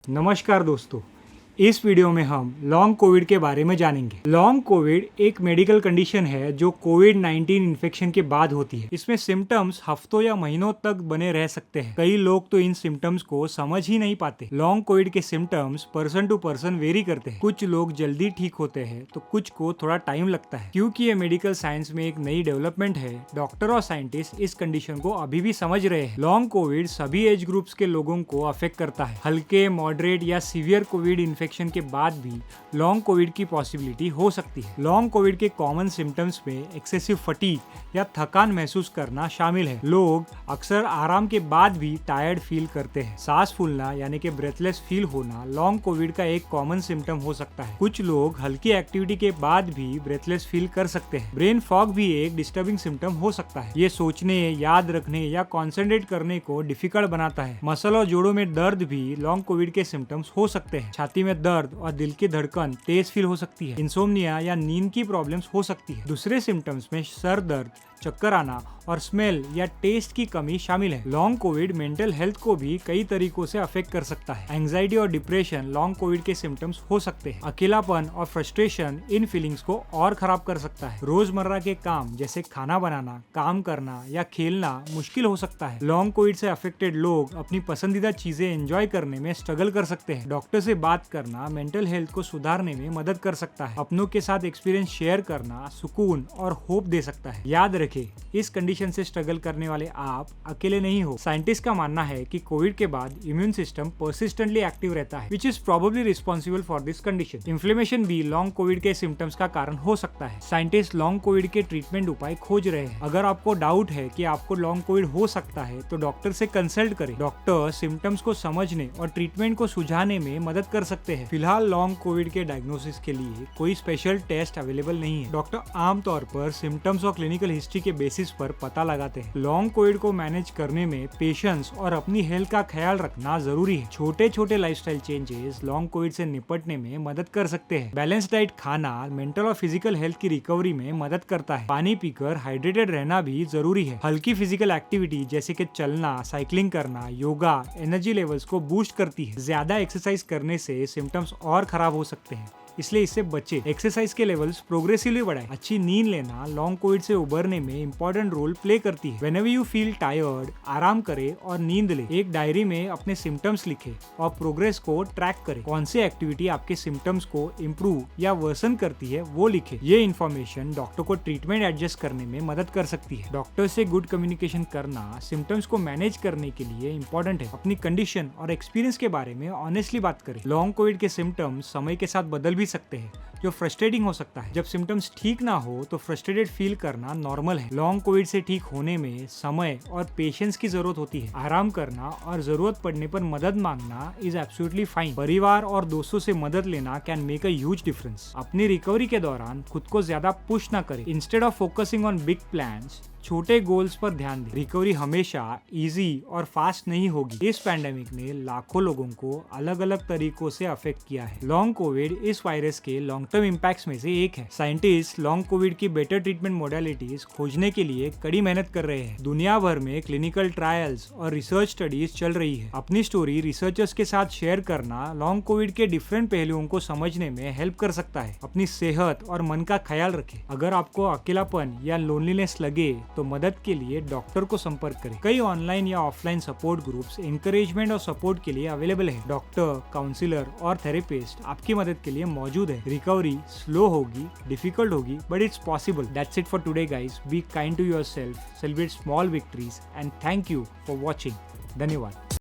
नमस्कार दोस्तों, इस वीडियो में हम लॉन्ग कोविड के बारे में जानेंगे। लॉन्ग कोविड एक मेडिकल कंडीशन है जो कोविड-19 इन्फेक्शन के बाद होती है। इसमें सिम्टम्स हफ्तों या महीनों तक बने रह सकते हैं। कई लोग तो इन सिम्टम्स को समझ ही नहीं पाते। लॉन्ग कोविड के symptoms person to person vary करते हैं। कुछ लोग जल्दी ठीक होते हैं तो कुछ को थोड़ा टाइम लगता है। क्योंकि ये मेडिकल साइंस में एक नई डेवलपमेंट है, डॉक्टर और साइंटिस्ट इस कंडीशन को अभी भी समझ रहे हैं। लॉन्ग कोविड सभी एज ग्रुप्स के लोगों को अफेक्ट करता है। हल्के, मॉडरेट या सीवियर कोविड इन्फेक्शन के बाद भी लॉन्ग कोविड की पॉसिबिलिटी हो सकती है। लॉन्ग कोविड के कॉमन सिम्टम्स में एक्सेसिव फटीग या थकान महसूस करना शामिल है। लोग अक्सर आराम के बाद भी टायर्ड फील करते हैं। सांस फूलना यानी कि ब्रेथलेस फील होना लॉन्ग कोविड का एक कॉमन सिम्टम हो सकता है। कुछ लोग हल्की एक्टिविटी के बाद भी ब्रेथलेस फील कर सकते हैं। ब्रेन फॉग भी एक डिस्टर्बिंग सिम्टम हो सकता है। ये सोचने, याद रखने या कॉन्सेंट्रेट करने को डिफिकल्ट बनाता है। मसल और जोड़ों में दर्द भी लॉन्ग कोविड के सिम्टम्स हो सकते हैं। छाती में दर्द और दिल की धड़कन तेज फील हो सकती है। इंसोम्निया या नींद की प्रॉब्लम्स हो सकती है। दूसरे सिम्टम्स में सर दर्द, चक्कर आना और स्मेल या टेस्ट की कमी शामिल है। लॉन्ग कोविड मेंटल हेल्थ को भी कई तरीकों से अफेक्ट कर सकता है। एंजाइटी और डिप्रेशन लॉन्ग कोविड के सिम्टम्स हो सकते हैं। अकेलापन और फ्रस्ट्रेशन इन फीलिंग्स को और खराब कर सकता है। रोजमर्रा के काम जैसे खाना बनाना, काम करना या खेलना मुश्किल हो सकता है। लॉन्ग कोविड से अफेक्टेड लोग अपनी पसंदीदा चीजें एंजॉय करने में स्ट्रगल कर सकते हैं। डॉक्टर से बात करना मेंटल हेल्थ को सुधारने में मदद कर सकता है। अपनों के साथ एक्सपीरियंस शेयर करना सुकून और होप दे सकता है। याद रखें, इस कंडीशन से स्ट्रगल करने वाले आप अकेले नहीं हो। साइंटिस्ट का मानना है कि कोविड के बाद इम्यून सिस्टम परसिस्टेंटली एक्टिव रहता है, which is probably responsible for this condition. Inflammation भी लॉन्ग कोविड के सिम्टम्स का कारण हो सकता है। साइंटिस्ट लॉन्ग कोविड के ट्रीटमेंट उपाय खोज रहे हैं। अगर आपको डाउट है कि आपको लॉन्ग कोविड हो सकता है तो डॉक्टर से कंसल्ट करें। डॉक्टर सिम्टम्स को समझने और ट्रीटमेंट को सुझाने में मदद कर सकते हैं। फिलहाल लॉन्ग कोविड के डायग्नोसिस के लिए कोई स्पेशल टेस्ट अवेलेबल नहीं है। डॉक्टर आमतौर पर सिम्टम्स और क्लिनिकल हिस्ट्री के बेसिस पर पता लगाते हैं। लॉन्ग कोविड को मैनेज करने में पेशेंस और अपनी हेल्थ का ख्याल रखना जरूरी है। छोटे छोटे लाइफस्टाइल चेंजेस लॉन्ग कोविड से निपटने में मदद कर सकते हैं। बैलेंस डाइट खाना मेंटल और फिजिकल हेल्थ की रिकवरी में मदद करता है। पानी पीकर हाइड्रेटेड रहना भी जरूरी है। हल्की फिजिकल एक्टिविटी जैसे कि चलना, साइकिलिंग करना, योगा एनर्जी लेवल्स को बूस्ट करती है। ज्यादा एक्सरसाइज करने से सिम्टम्स और खराब हो सकते हैं, इसलिए इससे बचे। एक्सरसाइज के लेवल्स प्रोग्रेसिवली बढ़ाएं। अच्छी नींद लेना लॉन्ग कोविड से उबरने में इंपॉर्टेंट रोल प्ले करती है। व्हेनेवर यू फील टायर्ड, आराम करें और नींद ले। एक डायरी में अपने सिम्टम्स लिखें और प्रोग्रेस को ट्रैक करें। कौन सी एक्टिविटी आपके सिम्टम्स को इम्प्रूव या वर्सन करती है वो लिखें। ये इन्फॉर्मेशन डॉक्टर को ट्रीटमेंट एडजस्ट करने में मदद कर सकती है। डॉक्टर से गुड कम्युनिकेशन करना सिम्टम्स को मैनेज करने के लिए इंपॉर्टेंट है। अपनी कंडीशन और एक्सपीरियंस के बारे में ऑनेस्टली बात करें। लॉन्ग कोविड के सिम्टम्स समय के साथ बदल भी सकते हैं, जो फ्रस्ट्रेटिंग हो सकता है। जब सिम्टम्स ठीक ना हो तो फ्रस्ट्रेटेड फील करना नॉर्मल है। लॉन्ग कोविड से ठीक होने में समय और पेशेंस की जरूरत होती है। आराम करना और जरूरत पड़ने पर मदद मांगना इज एब्सोल्युटली फाइन। परिवार और दोस्तों से मदद लेना can make a huge difference. अपनी रिकवरी के दौरान खुद को ज्यादा पुश ना करें। Instead of focusing on big plans, छोटे गोल्स पर ध्यान दें। रिकवरी हमेशा इजी और फास्ट नहीं होगी। इस पैंडेमिक ने लाखों लोगों को अलग अलग तरीकों से अफेक्ट किया है। लॉन्ग कोविड इस वायरस के लॉन्ग टर्म इम्पैक्ट्स में से एक है। साइंटिस्ट लॉन्ग कोविड की बेटर ट्रीटमेंट मोडालिटीज खोजने के लिए कड़ी मेहनत कर रहे हैं। दुनिया भर में क्लिनिकल ट्रायल्स और रिसर्च स्टडीज चल रही है। अपनी स्टोरी रिसर्चर्स के साथ शेयर करना लॉन्ग कोविड के डिफरेंट पहलुओं को समझने में हेल्प कर सकता है। अपनी सेहत और मन का ख्याल रखें। अगर आपको अकेलापन या लोनलीनेस लगे तो मदद के लिए डॉक्टर को संपर्क करें। कई ऑनलाइन या ऑफलाइन सपोर्ट ग्रुप्स एनकरेजमेंट और सपोर्ट के लिए अवेलेबल है। डॉक्टर, काउंसलर और थेरेपिस्ट आपकी मदद के लिए मौजूद है। रिकवरी स्लो होगी, डिफिकल्ट होगी, but it's possible. That's it for today guys. Be kind to yourself, celebrate small victories and thank you for watching. धन्यवाद।